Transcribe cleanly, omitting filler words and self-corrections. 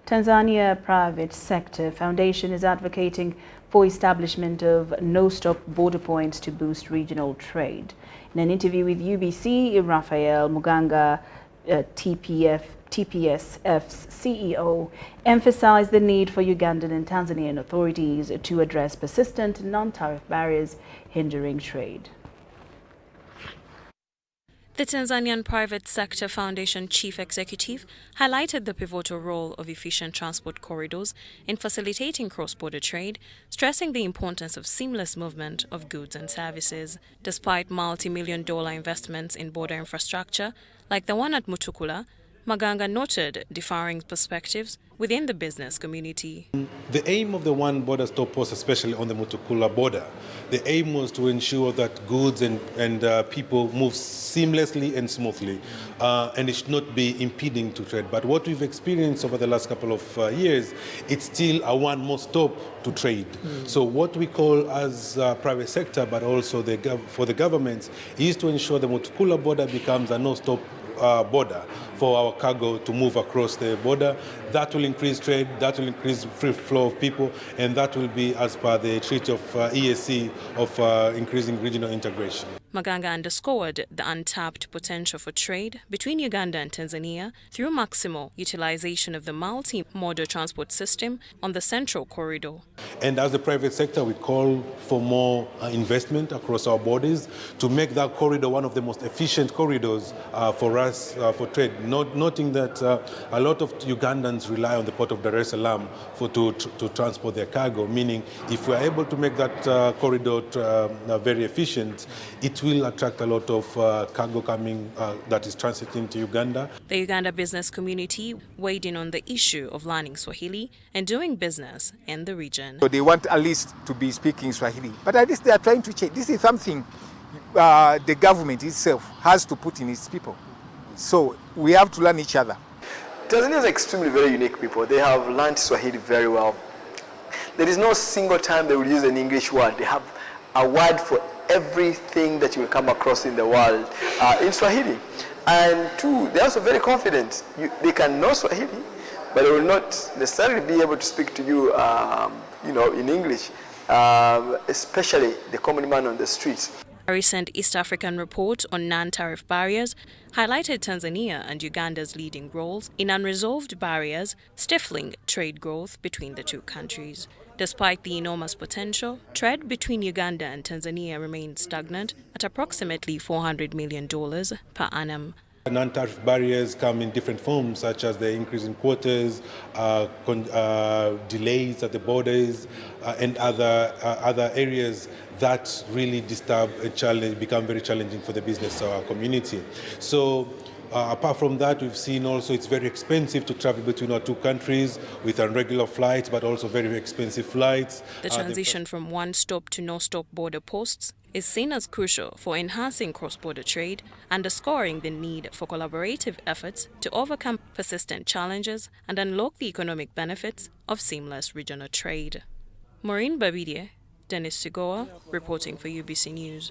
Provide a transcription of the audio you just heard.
Tanzania Private Sector Foundation is advocating for establishment of no-stop border points to boost regional trade. In an interview with UBC, Raphael Maganga, TPSF's CEO, emphasized the need for Ugandan and Tanzanian authorities to address persistent non-tariff barriers hindering trade. The Tanzanian Private Sector Foundation Chief Executive highlighted the pivotal role of efficient transport corridors in facilitating cross-border trade, stressing the importance of seamless movement of goods and services. Despite multi-million-dollar investments in border infrastructure, like the one at Mutukula, Maganga noted differing perspectives within the business community. The aim of the one border stop post, especially on the Mutukula border, the aim was to ensure that goods and people move seamlessly and smoothly, and it should not be impeding to trade. But what we've experienced over the last couple of years, it's still a one more stop to trade. So what we call as private sector, but also for the governments, is to ensure the Mutukula border becomes a no-stop border for our cargo to move across the border. That will increase trade, that will increase free flow of people, and that will be as per the treaty of EAC of increasing regional integration. Maganga underscored the untapped potential for trade between Uganda and Tanzania through maximal utilization of the multi-modal transport system on the central corridor. And as the private sector, we call for more investment across our borders to make that corridor one of the most efficient corridors for us for trade. Noting that a lot of Ugandans rely on the port of Dar es Salaam to transport their cargo, meaning if we are able to make that corridor very efficient, it will attract a lot of cargo coming that is transiting to Uganda. The Uganda business community weighed in on the issue of learning Swahili and doing business in the region. So they want at least to be speaking Swahili, but at least they are trying to change. This is something the government itself has to put in its people. So we have to learn each other. Tanzanians are extremely very unique people. They have learned Swahili very well. There is no single time they will use an English word. They have a word for everything that you will come across in the world in Swahili. And two, they're also very confident. They can know Swahili, but they will not necessarily be able to speak to you, in English, especially the common man on the streets. A recent East African report on non-tariff barriers highlighted Tanzania and Uganda's leading roles in unresolved barriers, stifling trade growth between the two countries. Despite the enormous potential, trade between Uganda and Tanzania remains stagnant at approximately $400 million per annum. Non-tariff barriers come in different forms, such as the increase in quotas, delays at the borders, and other areas that really disturb and become very challenging for the business community. So apart from that, we've seen also it's very expensive to travel between our two countries with irregular flights, but also very expensive flights. The transition from one-stop to no-stop border posts is seen as crucial for enhancing cross-border trade, underscoring the need for collaborative efforts to overcome persistent challenges and unlock the economic benefits of seamless regional trade. Maureen Babidie, Dennis Sigoa, reporting for UBC News.